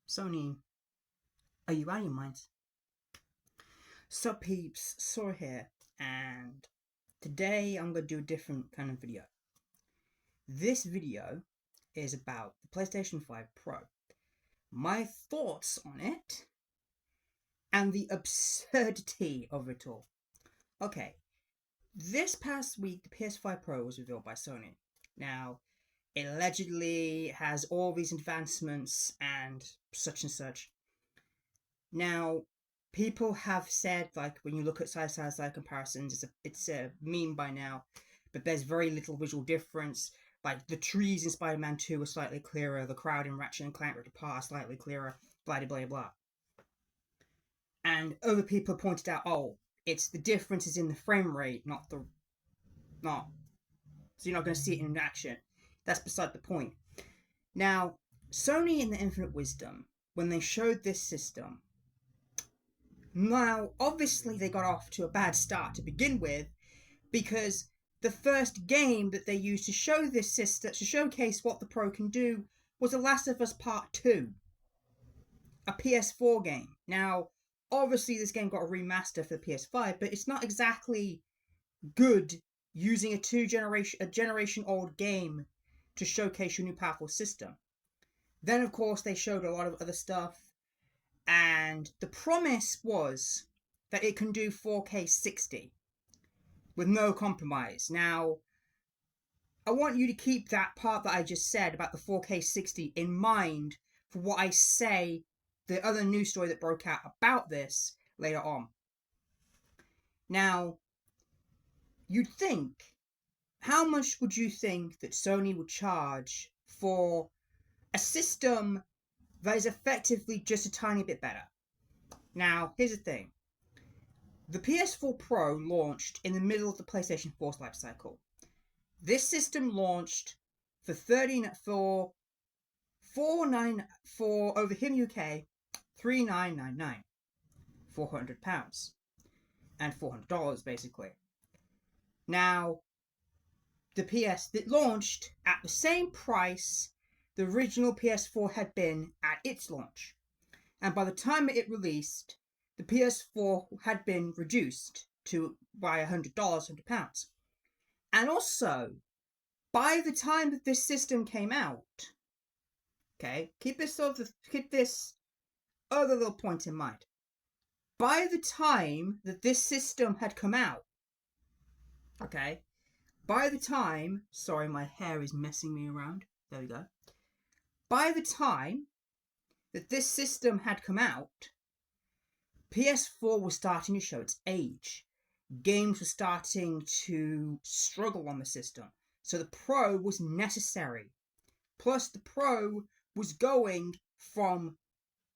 Sony, are you out of your minds? So peeps, Saw here, and today I'm going to do a different kind of video. This video is about the PlayStation 5 Pro, my thoughts on it, and the absurdity of it all. Okay, this past week the PS5 Pro was revealed by Sony. Now, it allegedly has all these advancements and such. Now, people have said, like, when you look at side comparisons, it's a meme by now, but there's very little visual difference. Like, the trees in Spider-Man 2 are slightly clearer, the crowd in Ratchet and Clank Rift Apart are slightly clearer, blah blah blah. And other people pointed out, oh, it's the differences in the frame rate, not so you're not going to see it in action. That's beside the point. Now, Sony, in their infinite wisdom, when they showed this system, now, obviously, they got off to a bad start to begin with, because the first game that they used to show this system, to showcase what the Pro can do, was The Last of Us Part 2, a PS4 game. Now, obviously, this game got a remaster for the PS5, but it's not exactly good using a generation old game to showcase your new powerful system. Then, of course, they showed a lot of other stuff. And the promise was that it can do 4K 60 with no compromise. Now, I want you to keep that part that I just said about the 4K 60 in mind for what I say, the other news story that broke out about this later on. Now, you'd think, how much would you think that Sony would charge for a system that is effectively just a tiny bit better? Now, here's the thing. The PS4 Pro launched in the middle of the PlayStation 4's life cycle. This system launched for over here in UK, $39.99, £400, and $400 basically. Now, it launched at the same price the original PS4 had been at its launch. And by the time it released, the PS4 had been reduced by £100. And also, by the time that this system came out, okay, keep this other little point in mind. By the time that this system had come out, okay, sorry, my hair is messing me around. There we go. By the time that this system had come out, PS4 was starting to show its age. Games were starting to struggle on the system. So the Pro was necessary. Plus, the Pro was going from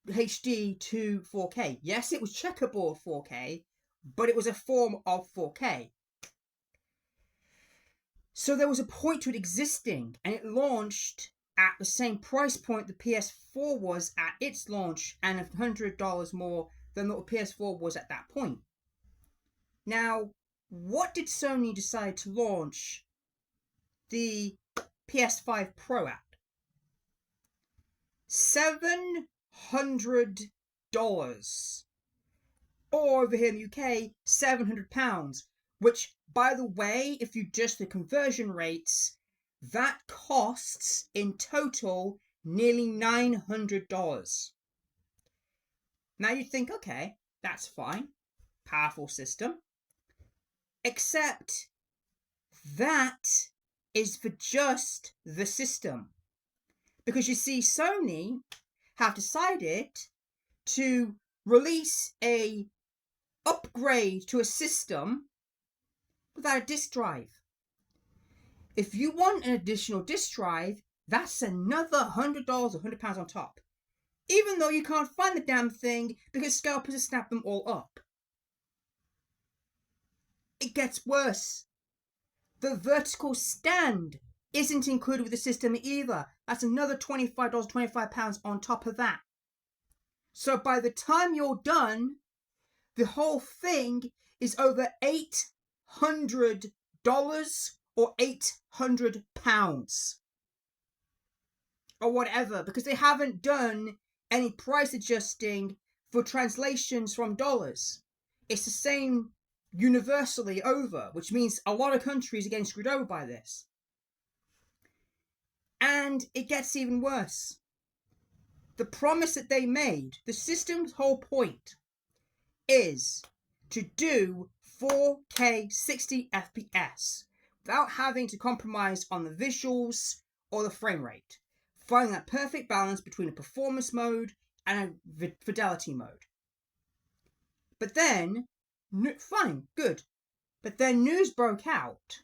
HD to 4K. Yes, it was checkerboard 4K, but it was a form of 4K. So there was a point to it existing, and it launched at the same price point the PS4 was at its launch, and $100 more than what the PS4 was at that point. Now, what did Sony decide to launch the PS5 Pro at? $700. Or over here in the UK, £700. Which, by the way, if you adjust the conversion rates, that costs in total nearly $900. Now you think, okay, that's fine. Powerful system. Except that is for just the system. Because you see, Sony have decided to release a upgrade to a system without a disk drive. If you want an additional disk drive, that's another $100 or £100 on top. Even though you can't find the damn thing because scalpers have snapped them all up. It gets worse. The vertical stand isn't included with the system either. That's another $25, £25 on top of that. So by the time you're done, the whole thing is over $800 or £800 or whatever, because they haven't done any price adjusting for translations from dollars. It's the same universally over, which means a lot of countries are getting screwed over by this. And it gets even worse. The promise that they made, the system's whole point, is to do 4K 60 FPS without having to compromise on the visuals or the frame rate, finding that perfect balance between a performance mode and a fidelity mode. But then, fine, good. But then news broke out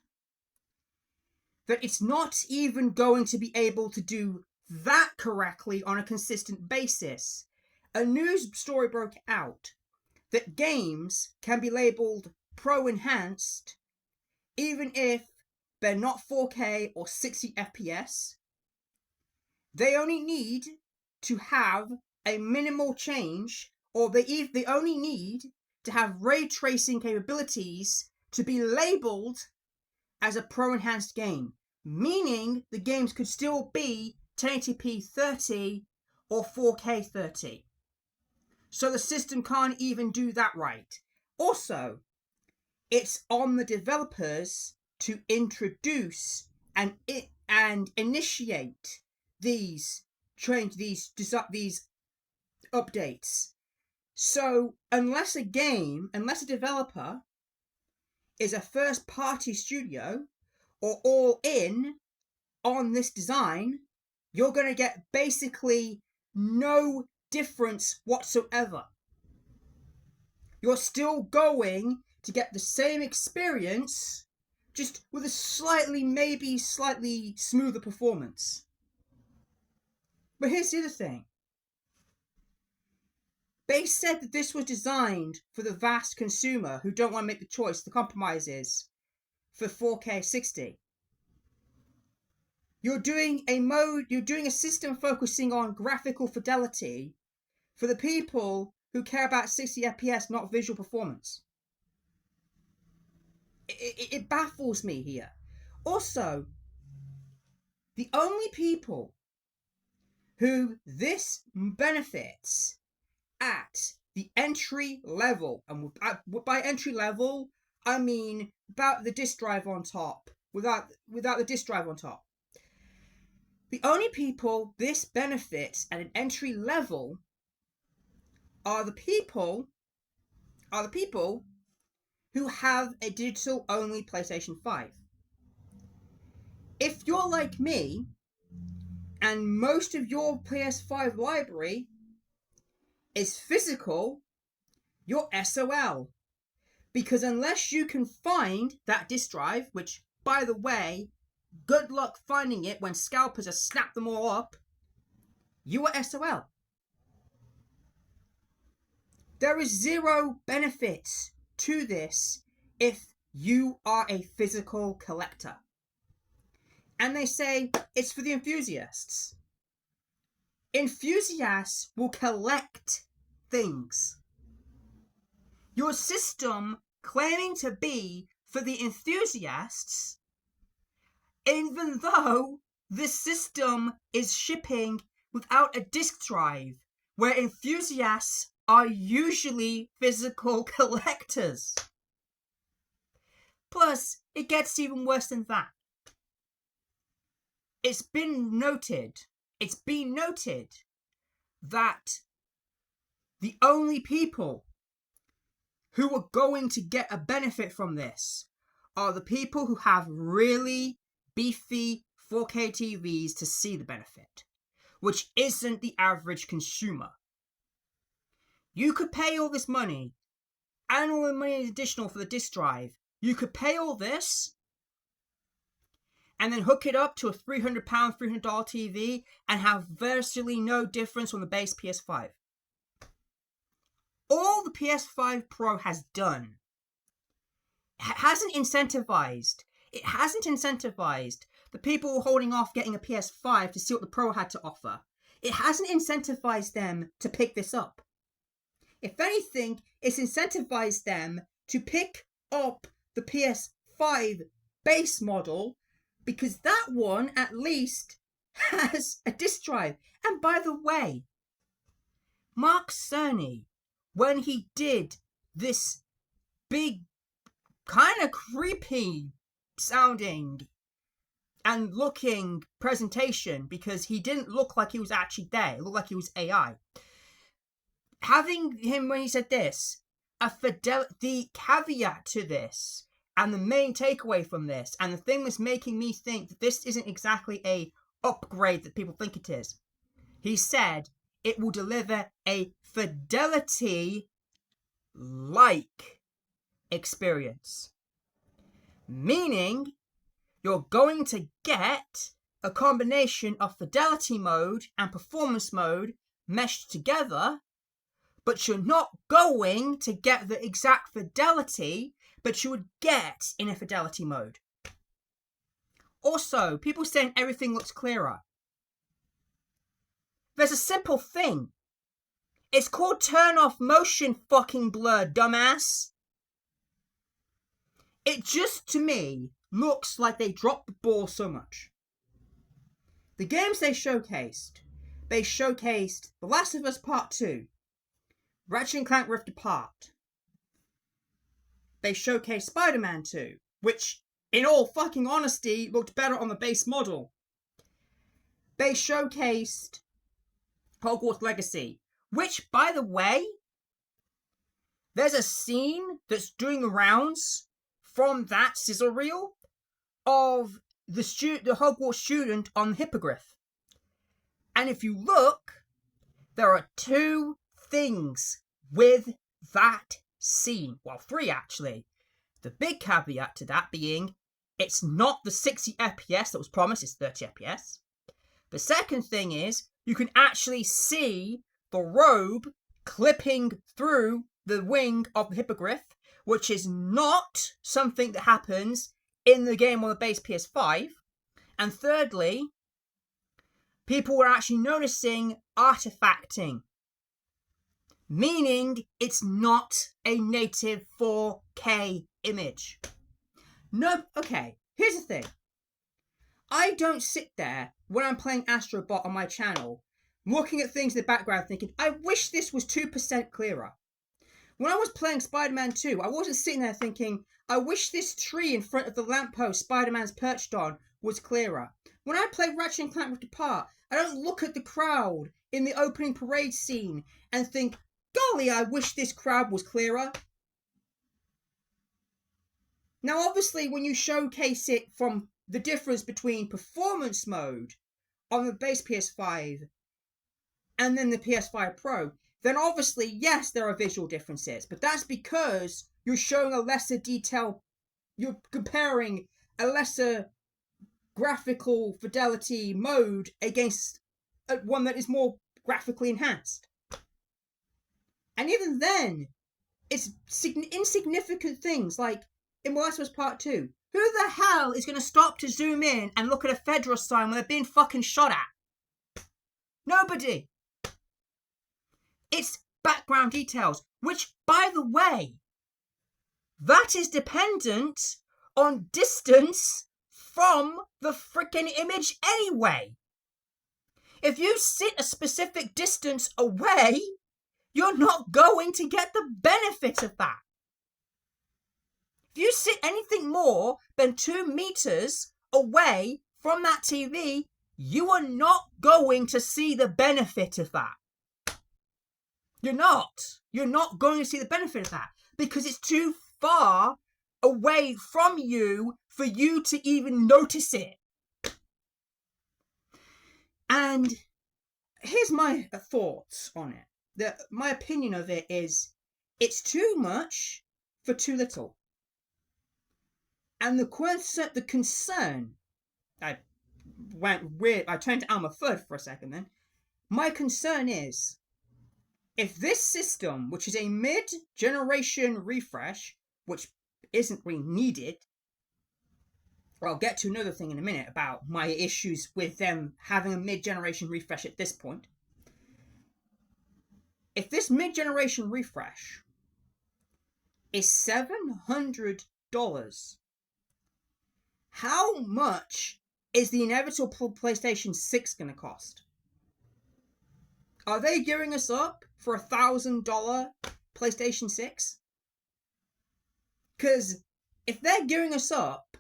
that it's not even going to be able to do that correctly on a consistent basis. A news story broke out that games can be labeled Pro Enhanced even if they're not 4K or 60 FPS. They only need to have a minimal change, or they only need to have ray tracing capabilities to be labeled as a Pro Enhanced game, meaning the games could still be 1080p 30 or 4K 30. So the system can't even do that right. Also, it's on the developers to introduce and initiate these updates. So unless a developer is a first-party studio or all in on this design, you're going to get basically no difference whatsoever. You're still going to get the same experience, just with a maybe slightly smoother performance. But here's the other thing. They said that this was designed for the vast consumer who don't want to make the choice, the compromises, for 4K 60. You're doing a system focusing on graphical fidelity for the people who care about 60 FPS, not visual performance. It baffles me here. Also, the only people who this benefits at the entry level, and by entry level, I mean without the disk drive on top, without the disk drive on top. The only people this benefits at an entry level are the people who have a digital-only PlayStation 5. If you're like me, and most of your PS5 library is physical, you're SOL. Because unless you can find that disk drive, which, by the way, good luck finding it when scalpers have snapped them all up, you are SOL. There is zero benefit to this if you are a physical collector. And they say it's for the enthusiasts. Enthusiasts will collect things. Your system claiming to be for the enthusiasts, even though the system is shipping without a disk drive, where enthusiasts are usually physical collectors. Plus, it gets even worse than that. It's been noted that the only people who are going to get a benefit from this are the people who have really beefy 4K TVs to see the benefit, which isn't the average consumer. You could pay all this money, and all the money additional for the disk drive. You could pay all this, and then hook it up to a £300 TV and have virtually no difference from the base PS5. All the PS5 Pro has done, it hasn't incentivized the people who are holding off getting a PS5 to see what the Pro had to offer. It hasn't incentivized them to pick this up. If anything, it's incentivized them to pick up the PS5 base model, because that one at least has a disk drive. And by the way, Mark Cerny, when he did this big, kind of creepy sounding and looking presentation, because he didn't look like he was actually there, it looked like he was AI. Having him, when he said this, the caveat to this, and the main takeaway from this, and the thing that's making me think that this isn't exactly a upgrade that people think it is, he said it will deliver a fidelity-like experience. Meaning, you're going to get a combination of fidelity mode and performance mode meshed together, but you're not going to get the exact fidelity that you would get in a fidelity mode. Also, people saying everything looks clearer. There's a simple thing. It's called turn off motion fucking blur, dumbass. It just, to me, looks like they dropped the ball so much. The games they showcased The Last of Us Part 2, Ratchet & Clank Rift Apart. They showcased Spider-Man 2, which, in all fucking honesty, looked better on the base model. They showcased Hogwarts Legacy, which, by the way, there's a scene that's doing the rounds from that sizzle reel of the Hogwarts student on the hippogriff. And if you look, there are two things with that scene. Well, three actually. The big caveat to that being, it's not the 60 FPS that was promised, it's 30 FPS. The second thing is, you can actually see the robe clipping through the wing of the hippogriff, which is not something that happens in the game on the base PS5. And thirdly, people were actually noticing artifacting, meaning it's not a native 4K image. No, okay, here's the thing. I don't sit there when I'm playing Astro Bot on my channel, looking at things in the background thinking, I wish this was 2% clearer. When I was playing Spider-Man 2, I wasn't sitting there thinking, I wish this tree in front of the lamppost Spider-Man's perched on was clearer. When I play Ratchet & Clank Rift Apart, I don't look at the crowd in the opening parade scene and think, golly, I wish this crowd was clearer. Now, obviously, when you showcase it from the difference between performance mode on the base PS5 and then the PS5 Pro, then obviously, yes, there are visual differences. But that's because you're showing a lesser detail. You're comparing a lesser graphical fidelity mode against one that is more graphically enhanced. And even then, it's insignificant things like in The Last of Us Part 2. Who the hell is going to stop to zoom in and look at a Fedra sign when they're being fucking shot at? Nobody. It's background details, which, by the way, that is dependent on distance from the freaking image anyway. If you sit a specific distance away, you're not going to get the benefit of that. If you sit anything more than 2 meters away from that TV, you are not going to see the benefit of that. You're not. You're not going to see the benefit of that because it's too far away from you for you to even notice it. And here's my thoughts on it. My opinion of it is it's too much for too little. And the concern, I went weird, I turned to Alma Third for a second then. My concern is, if this system, which is a mid-generation refresh, which isn't really needed, I'll get to another thing in a minute about my issues with them having a mid-generation refresh at this point. If this mid-generation refresh is $700, how much is the inevitable PlayStation 6 going to cost? Are they gearing us up for $1,000 PlayStation 6? Because if they're gearing us up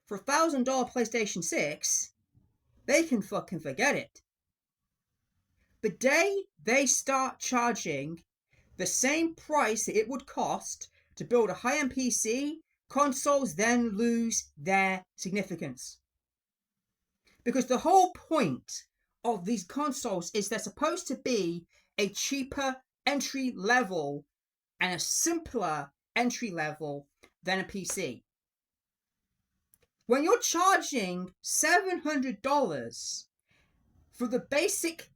for $1,000 PlayStation 6, they can fucking forget it. The day they start charging the same price that it would cost to build a high-end PC, consoles then lose their significance. Because the whole point of these consoles is they're supposed to be a cheaper entry level and a simpler entry level than a PC. When you're charging $700 for the basic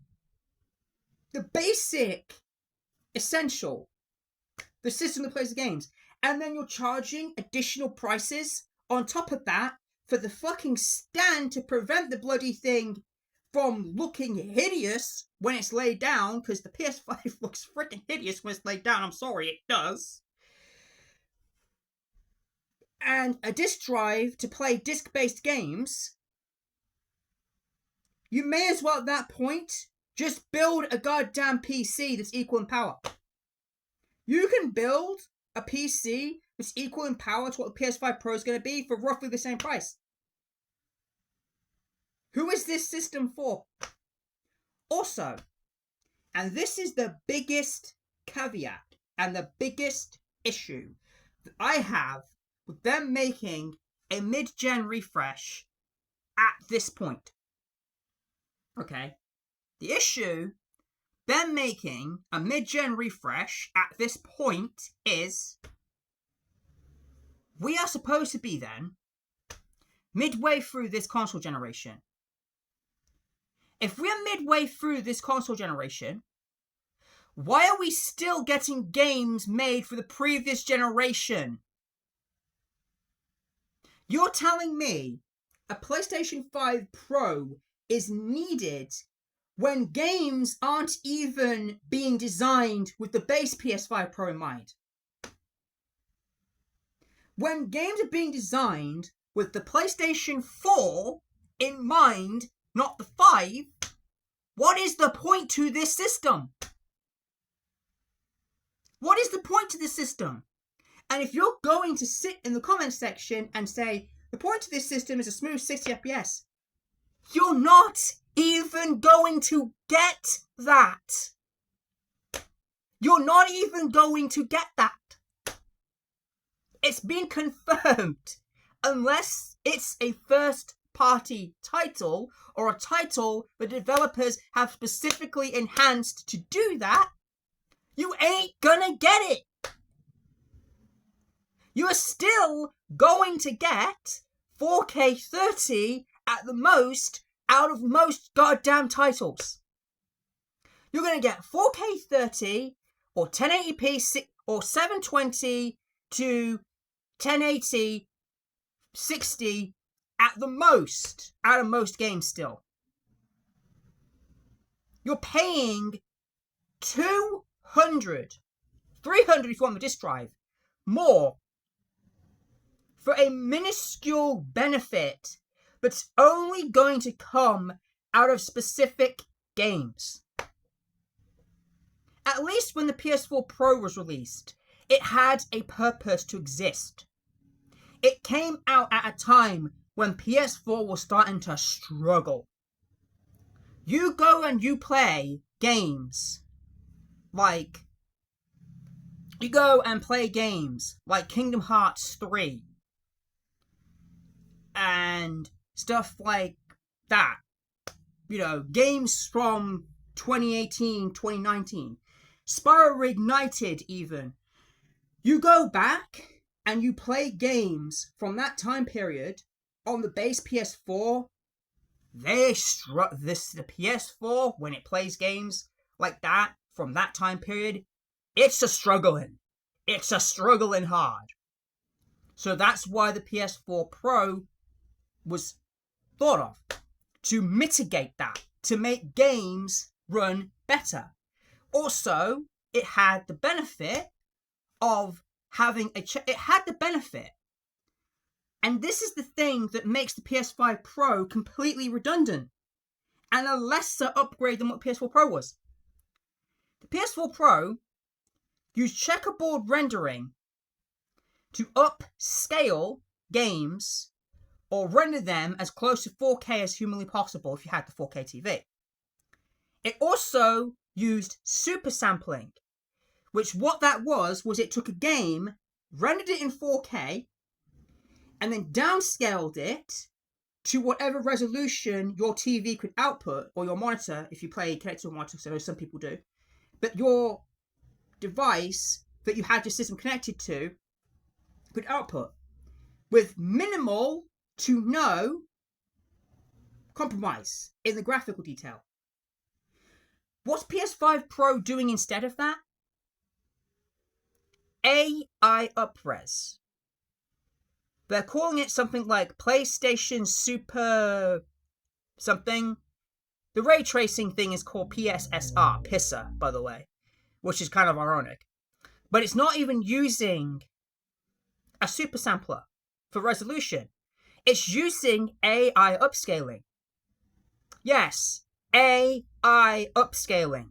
essential, the system that plays the games, and then you're charging additional prices on top of that for the fucking stand to prevent the bloody thing from looking hideous when it's laid down, because the PS5 looks freaking hideous when it's laid down. I'm sorry, it does. And a disc drive to play disc-based games, you may as well at that point just build a goddamn PC that's equal in power. You can build a PC that's equal in power to what the PS5 Pro is going to be for roughly the same price. Who is this system for? Also, and this is the biggest caveat and the biggest issue that I have with them making a mid-gen refresh at this point. Okay? The issue, them making a mid-gen refresh at this point is, we are supposed to be then midway through this console generation. If we're midway through this console generation, why are we still getting games made for the previous generation? You're telling me a PlayStation 5 Pro is needed when games aren't even being designed with the base PS5 Pro in mind? When games are being designed with the PlayStation 4 in mind, not the 5, what is the point to this system? What is the point to this system? And if you're going to sit in the comment section and say, the point to this system is a smooth 60 FPS, you're not even going to get that. You're not even going to get that. It's been confirmed. Unless it's a first-party title or a title the developers have specifically enhanced to do that, you ain't gonna get it. You are still going to get 4K 30 at the most out of most goddamn titles. You're going to get 4K 30 or 1080p or 720 to 1080 60 at the most out of most games still. You're paying 200, 300 if you want the disc drive, more for a minuscule benefit that's only going to come out of specific games. At least when the PS4 Pro was released, it had a purpose to exist. It came out at a time when PS4 was starting to struggle. You go and you play games like Kingdom Hearts 3 and stuff like that. You know, games from 2018, 2019. Spyro Reignited even. You go back and you play games from that time period on the base PS4. The PS4, when it plays games like that from that time period, it's a struggling. It's a struggling hard. So that's why the PS4 Pro was thought of, to mitigate that, to make games run better. Also, it had the benefit of having it had the benefit, and this is the thing that makes the PS5 Pro completely redundant and a lesser upgrade than what PS4 Pro was. The PS4 Pro used checkerboard rendering to upscale games or render them as close to 4K as humanly possible if you had the 4K TV. It also used super sampling, which what that was it took a game, rendered it in 4K, and then downscaled it to whatever resolution your TV could output, or your monitor, if you play connected to a monitor, so I know some people do, but your device that you had your system connected to could output, with minimal to no compromise in the graphical detail. What's PS5 Pro doing instead of that? AI upres. They're calling it something like PlayStation Super something. The ray tracing thing is called PSSR, by the way, which is kind of ironic. But it's not even using a super sampler for resolution. It's using AI upscaling. Yes, AI upscaling.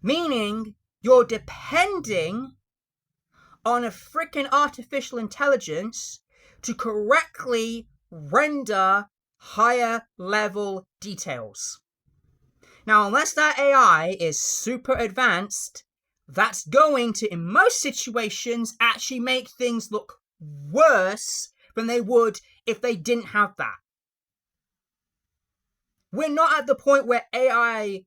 Meaning you're depending on a freaking artificial intelligence to correctly render higher level details. Now, unless that AI is super advanced, that's going to, in most situations, actually make things look worse than they would if they didn't have that. We're not at the point where AI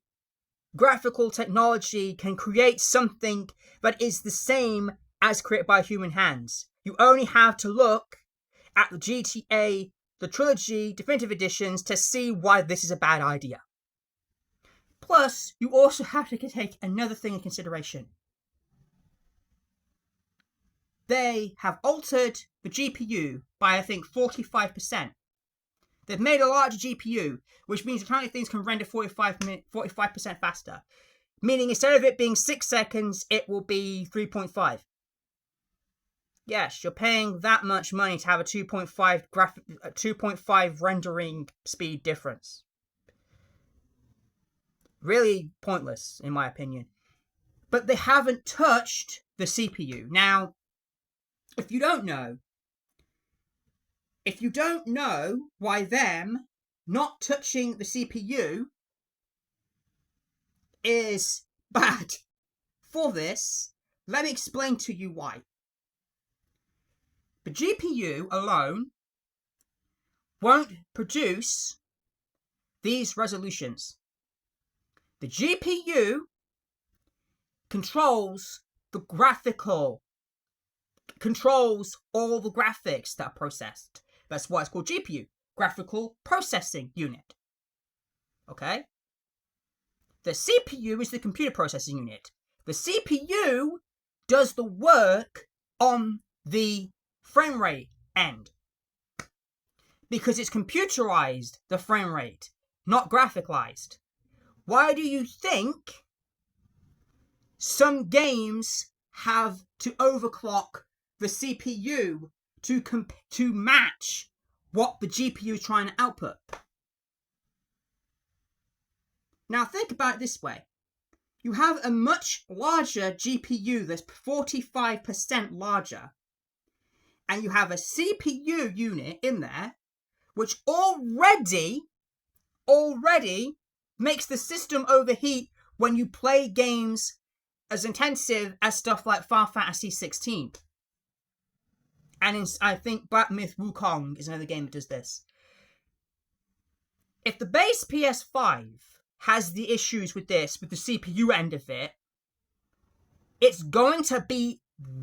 graphical technology can create something that is the same as created by human hands. You only have to look at the GTA, the Trilogy, Definitive Editions to see why this is a bad idea. Plus, you also have to take another thing in consideration. They have altered the GPU by, I think, 45%. They've made a larger GPU, which means apparently things can render 45% faster. Meaning instead of it being 6 seconds, it will be 3.5. Yes, you're paying that much money to have a 2.5 rendering speed difference. Really pointless, in my opinion. But they haven't touched the CPU. Now, if you don't know why them not touching the CPU is bad for this, let me explain to you why. The GPU alone won't produce these resolutions. The GPU controls all the graphics that are processed. That's why it's called GPU, Graphical Processing Unit. Okay? The CPU is the computer processing unit. The CPU does the work on the frame rate end. Because it's computerized, the frame rate, not graphicalized. Why do you think some games have to overclock the CPU to match what the GPU is trying to output? Now think about it this way. You have a much larger GPU that's 45% larger, and you have a CPU unit in there which already makes the system overheat when you play games as intensive as stuff like Final Fantasy 16. And I think Black Myth Wukong is another game that does this. If the base PS5 has the issues with this, with the CPU end of it, it's going to be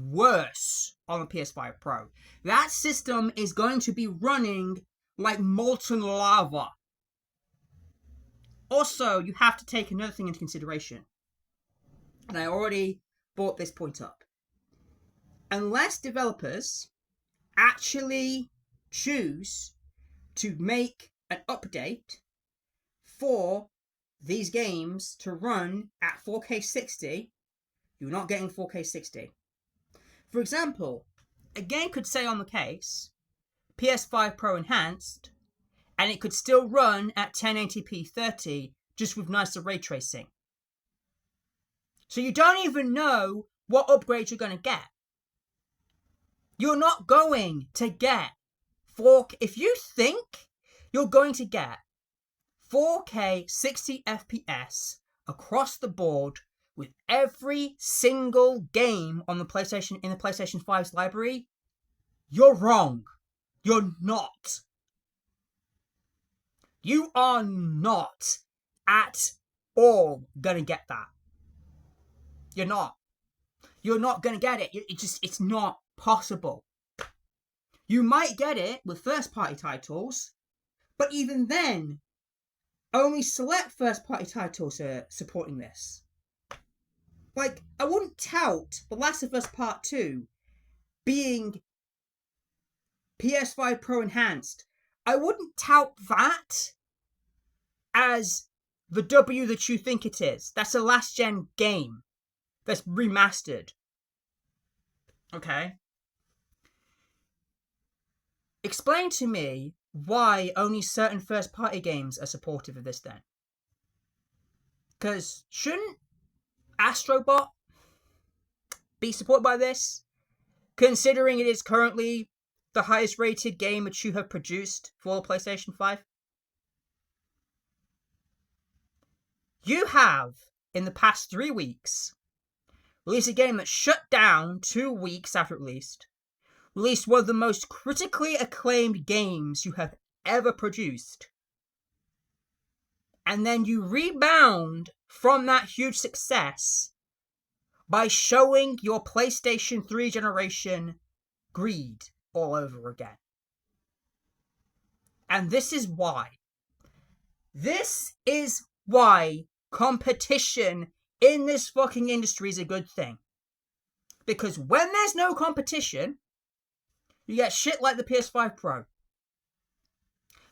worse on the PS5 Pro. That system is going to be running like molten lava. Also, you have to take another thing into consideration. And I already brought this point up. Unless developers actually choose to make an update for these games to run at 4K 60, you're not getting 4K 60. For example, a game could say on the case, PS5 Pro Enhanced, and it could still run at 1080p 30, just with nicer ray tracing. So you don't even know what upgrades you're going to get. You're not going to get 4K. If you think you're going to get 4K 60 FPS across the board with every single game on the PlayStation in the PlayStation 5's library, you're wrong. You're not. You are not at all gonna get that. You're not. You're not gonna get it. It's not possible. You might get it with first-party titles, but even then, only select first-party titles are supporting this. Like, I wouldn't tout The Last of Us Part 2 being PS5 Pro Enhanced. I wouldn't tout that as the W that you think it is. That's a last-gen game that's remastered. Okay? Explain to me why only certain first-party games are supportive of this then. Because shouldn't Astrobot be supported by this? Considering it is currently the highest rated game that you have produced for PlayStation 5? You have, in the past 3 weeks, released a game that shut down 2 weeks after it released one of the most critically acclaimed games you have ever produced. And then you rebound from that huge success by showing your PlayStation 3 generation greed all over again. And this is why. This is why competition in this fucking industry is a good thing. Because when there's no competition, you get shit like the PS5 Pro,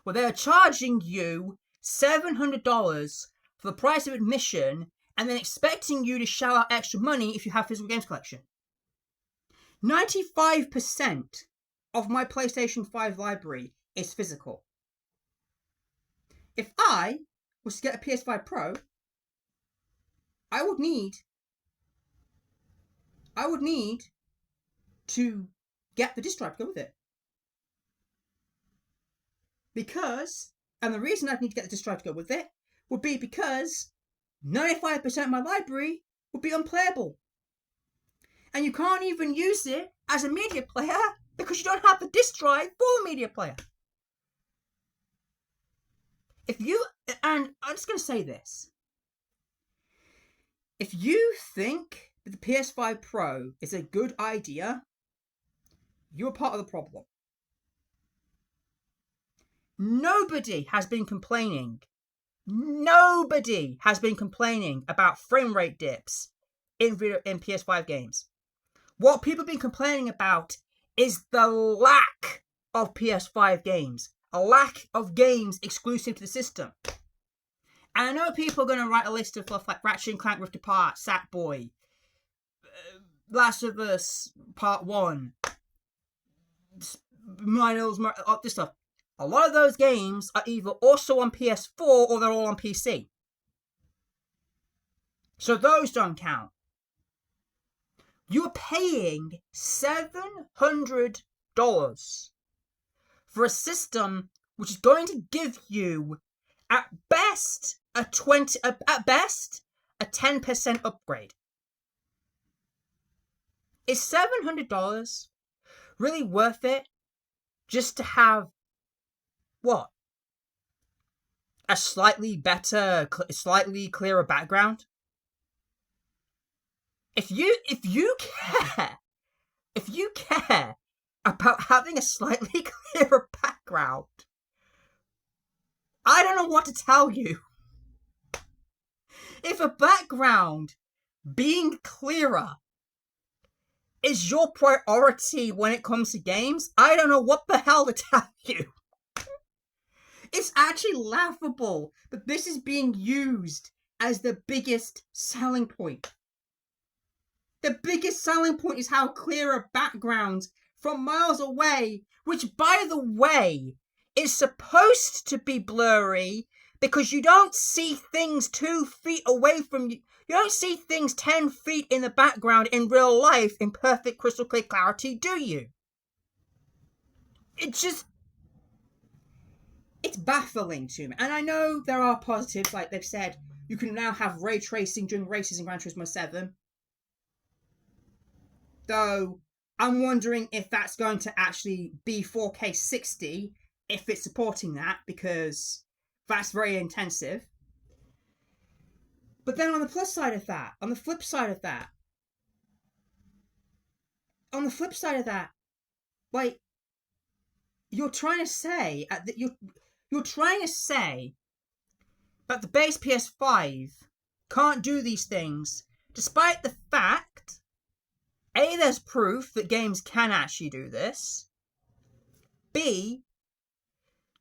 where they're charging you $700 for the price of admission and then expecting you to shell out extra money if you have physical games collection. 95% of my PlayStation 5 library is physical. If I was to get a PS5 Pro, I would need to get the disc drive to go with it. Because, and the reason I'd need to get the disc drive to go with it would be because 95% of my library would be unplayable. And you can't even use it as a media player because you don't have the disc drive for the media player. And I'm just going to say this. If you think that the PS5 Pro is a good idea, you're part of the problem. Nobody has been complaining about frame rate dips in PS5 games. What people have been complaining about is the lack of PS5 games. A lack of games exclusive to the system. And I know people are going to write a list of stuff like Ratchet & Clank Rift Apart, Sackboy, Last of Us Part 1, this stuff. A lot of those games are either also on PS4 or they're all on PC. So those don't count. You're paying $700 for a system which is going to give you, at best, a 10% upgrade. Is $700 really worth it just to have, what? A slightly better, slightly clearer background? If you care about having a slightly clearer background, I don't know what to tell you. If a background being clearer is your priority when it comes to games, I don't know what the hell to tell you. It's actually laughable that this is being used as the biggest selling point. The biggest selling point is how clear a background from miles away, which, by the way, is supposed to be blurry because you don't see things 2 feet away from you. You don't see things 10 feet in the background in real life in perfect crystal clear clarity, do you? It's baffling to me. And I know there are positives, like they've said, you can now have ray tracing during races in Gran Turismo 7. Though, I'm wondering if that's going to actually be 4K 60, if it's supporting that, because that's very intensive. But then on the flip side of that, like, you're trying to say that the base PS5 can't do these things, despite the fact, A, there's proof that games can actually do this. B,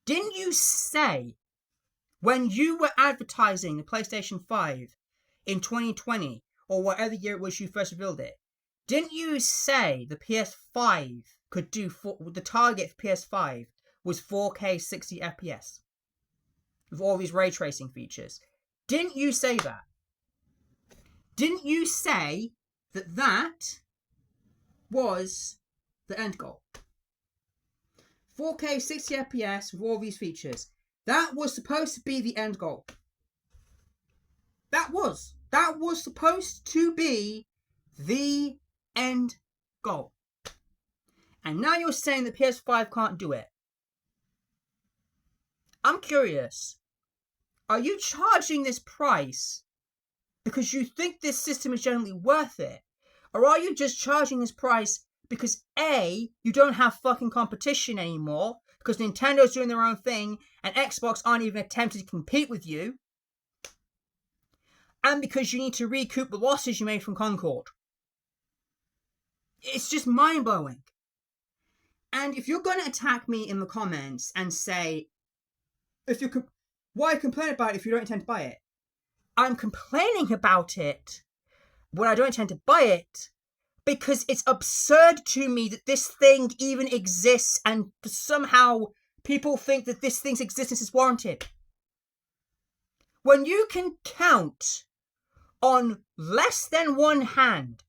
didn't you say, when you were advertising the PlayStation 5 in 2020, or whatever year it was you first revealed it, didn't you say the PS5 could do, the target for PS5 was 4K 60 FPS? With all these ray tracing features. Didn't you say that? Didn't you say that that was the end goal? 4K 60 FPS with all these features. That was supposed to be the end goal. That was supposed to be the end goal. And now you're saying that PS5 can't do it. I'm curious. Are you charging this price because you think this system is generally worth it? Or are you just charging this price because A, you don't have fucking competition anymore because Nintendo's doing their own thing and Xbox aren't even attempting to compete with you, and because you need to recoup the losses you made from Concord? It's just mind-blowing. And if you're going to attack me in the comments and say, why complain about it if you don't intend to buy it? I'm complaining about it when I don't intend to buy it because it's absurd to me that this thing even exists and somehow people think that this thing's existence is warranted. When you can count on less than one hand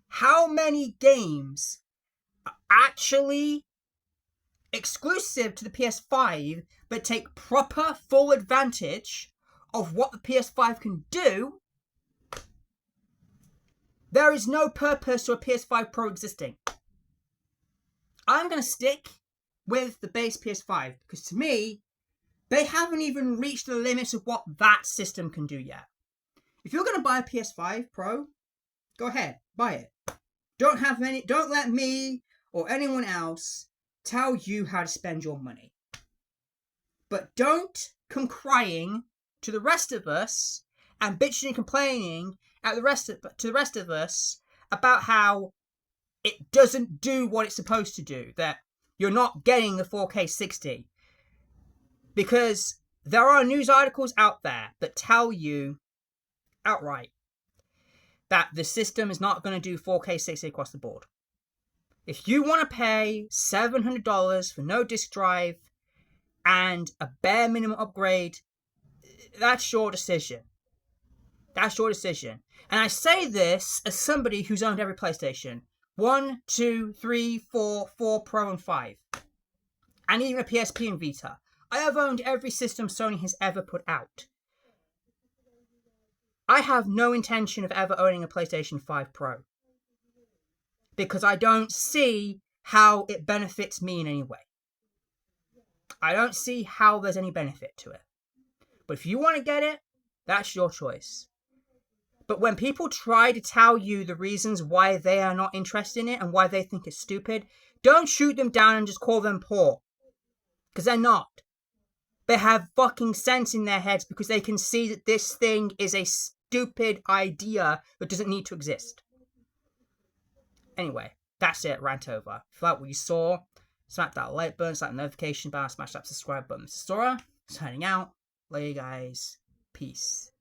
how many games are actually exclusive to the PS5 but take proper full advantage of what the PS5 can do, there is no purpose to a PS5 Pro existing. I'm going to stick with the base PS5 because to me, they haven't even reached the limits of what that system can do yet. If you're going to buy a PS5 Pro, go ahead, buy it. Don't let me or anyone else tell you how to spend your money. But don't come crying to the rest of us and bitching and complaining to the rest of us about how it doesn't do what it's supposed to do, that you're not getting the 4K 60. Because there are news articles out there that tell you outright that the system is not going to do 4K 60 across the board. If you want to pay $700 for no disk drive and a bare minimum upgrade, that's your decision. That's your decision. And I say this as somebody who's owned every PlayStation. 1, 2, 3, 4 Pro and 5. And even a PSP and Vita. I have owned every system Sony has ever put out. I have no intention of ever owning a PlayStation 5 Pro. Because I don't see how it benefits me in any way. I don't see how there's any benefit to it. But if you want to get it, that's your choice. But when people try to tell you the reasons why they are not interested in it and why they think it's stupid, don't shoot them down and just call them poor. Because they're not. They have fucking sense in their heads because they can see that this thing is a stupid idea that doesn't need to exist. Anyway, that's it. Rant over. If you like what you saw, smack that like button, smack the notification bell, smash that subscribe button. This is Sora, signing out. Later, guys. Peace.